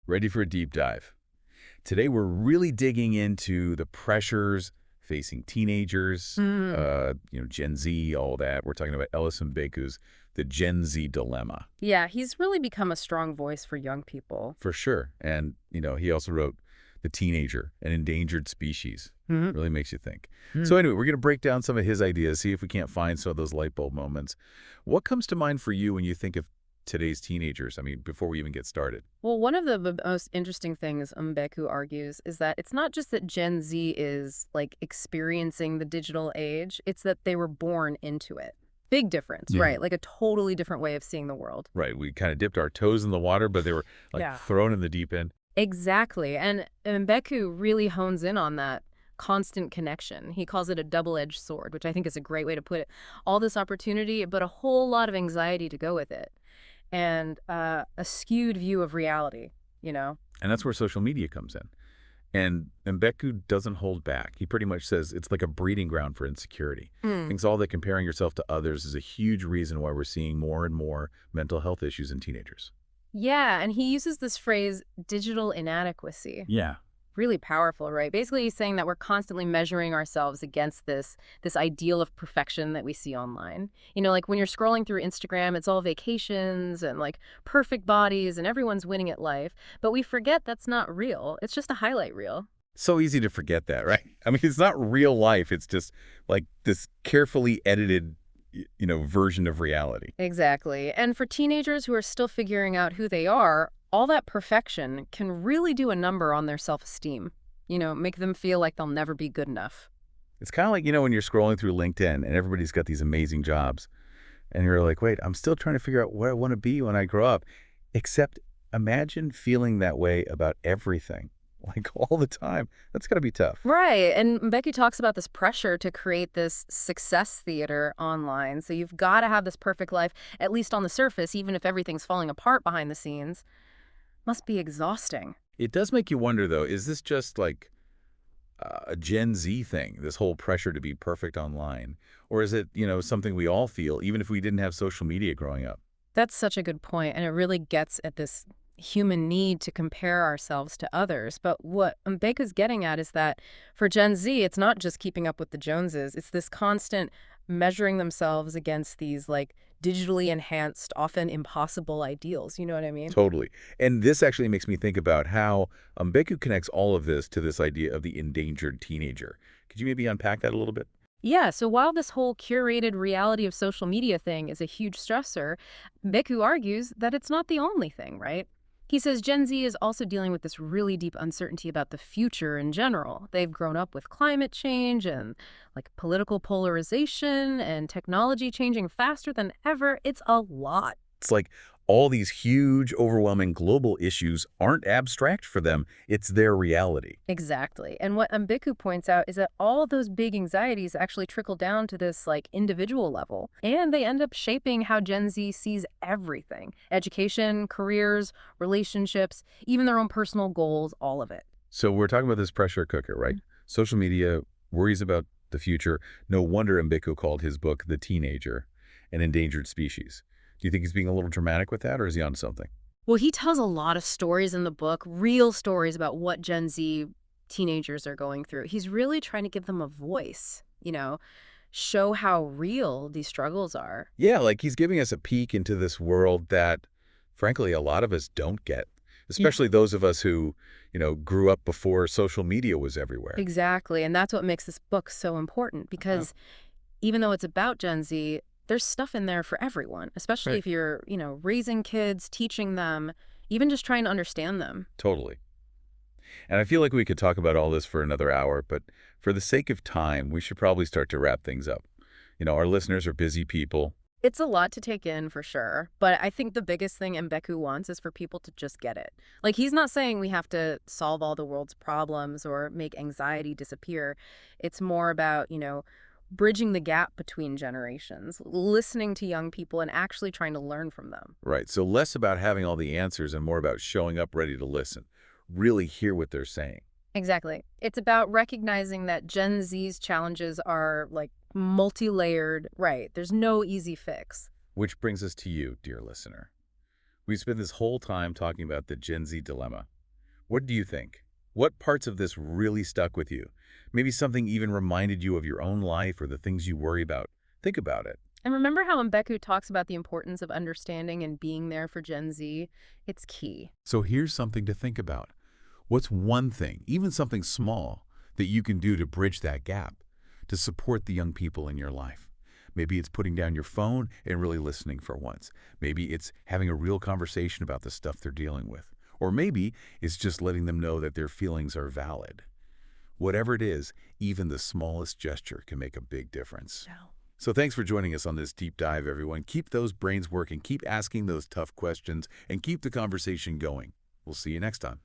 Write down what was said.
Ready for a deep dive. Today we're really digging into the pressures facing teenagers, Mm. Gen Z, all that. We're talking about Ellis Mbeku's The Gen Z Dilemma, Yeah, he's really become a strong voice for young people. for sure. And, he also wrote The Teenager, An Endangered Species. Mhm. Really makes you think. Mm. So anyway, we're going to break down some of his ideas, see if we can't find some of those light bulb moments. What comes to mind for you when you think of today's teenagers? I mean, before we even get started. Well, one of the most interesting things Mbeku argues is that it's not just that Gen Z is, like, experiencing the digital age, it's that they were born into it. Big difference, Yeah. right? Like a totally different way of seeing the world. Right. We kind of dipped our toes in the water, but they were like Yeah. thrown in the deep end. Exactly. And Mbeku really hones in on that constant connection. He calls it a double-edged sword, which I think is a great way to put it. All this opportunity, but a whole lot of anxiety to go with it. And a skewed view of reality, you know? And that's where social media comes in. And Mbeku doesn't hold back. He pretty much says it's like a breeding ground for insecurity. Mm. Thinks all that comparing yourself to others is a huge reason why we're seeing more and more mental health issues in teenagers. Yeah, and he uses this phrase, digital inadequacy. Yeah. Really powerful, right? Basically, he's saying that we're constantly measuring ourselves against this ideal of perfection that we see online. You know, like when you're scrolling through Instagram, it's all vacations and like perfect bodies and everyone's winning at life. But we forget that's not real. It's just a highlight reel. So easy to forget that, right? I mean, it's not real life. It's just like this carefully edited, version of reality. Exactly. And for teenagers who are still figuring out who they are, all that perfection can really do a number on their self-esteem. You know, make them feel like they'll never be good enough. It's kind of like, when you're scrolling through LinkedIn and everybody's got these amazing jobs and you're like, wait, I'm still trying to figure out what I want to be when I grow up. Except imagine feeling that way about everything, like all the time. That's got to be tough. Right. And Becky talks about this pressure to create this success theater online. So you've got to have this perfect life, at least on the surface, even if everything's falling apart behind the scenes. Must be exhausting. It does make you wonder, though, is this just like a Gen Z thing, this whole pressure to be perfect online? Or is it, something we all feel, even if we didn't have social media growing up? That's such a good point, and it really gets at this human need to compare ourselves to others. But what Mbeka's getting at is that for Gen Z, it's not just keeping up with the Joneses. It's this constant measuring themselves against these, like, digitally enhanced, often impossible ideals. You know what I mean? Totally. And this actually makes me think about how Mbeku connects all of this to this idea of the endangered teenager. Could you maybe unpack that a little bit? Yeah, so while this whole curated reality of social media thing is a huge stressor, Mbeku argues that it's not the only thing, right? He says Gen Z is also dealing with this really deep uncertainty about the future in general. They've grown up with climate change and like political polarization and technology changing faster than ever. It's a lot. It's like all these huge, overwhelming global issues aren't abstract for them. It's their reality. Exactly. And what Mbeku points out is that all of those big anxieties actually trickle down to this like individual level, and they end up shaping how Gen Z sees everything. Education, careers, relationships, even their own personal goals, all of it. So we're talking about this pressure cooker, right? Social media, worries about the future. No wonder Mbeku called his book The Teenager, An Endangered Species. Do you think he's being a little dramatic with that, or is he on something? Well, he tells a lot of stories in the book, real stories about what Gen Z teenagers are going through. He's really trying to give them a voice, you know, show how real these struggles are. Yeah, like he's giving us a peek into this world that, frankly, a lot of us don't get, especially those of us who, grew up before social media was everywhere. Exactly. And that's what makes this book so important because even though it's about Gen Z, there's stuff in there for everyone, especially Right. if you're, raising kids, teaching them, even just trying to understand them. Totally. And I feel like we could talk about all this for another hour, but for the sake of time, we should probably start to wrap things up. Our listeners are busy people. It's a lot to take in for sure, but I think the biggest thing Mbeku wants is for people to just get it. Like, he's not saying we have to solve all the world's problems or make anxiety disappear. It's more about, bridging the gap between generations, listening to young people and actually trying to learn from them. Right. So less about having all the answers and more about showing up ready to listen, really hear what they're saying. Exactly. It's about recognizing that Gen Z's challenges are like multi-layered, right? There's no easy fix. Which brings us to you, dear listener. We've spent this whole time talking about the Gen Z dilemma. What do you think? What parts of this really stuck with you? Maybe something even reminded you of your own life or the things you worry about. Think about it. And remember how Mbeku talks about the importance of understanding and being there for Gen Z? It's key. So here's something to think about. What's one thing, even something small, that you can do to bridge that gap, to support the young people in your life? Maybe it's putting down your phone and really listening for once. Maybe it's having a real conversation about the stuff they're dealing with. Or maybe it's just letting them know that their feelings are valid. Whatever it is, even the smallest gesture can make a big difference. No. So thanks for joining us on this deep dive, everyone. Keep those brains working, keep asking those tough questions, and keep the conversation going. We'll see you next time.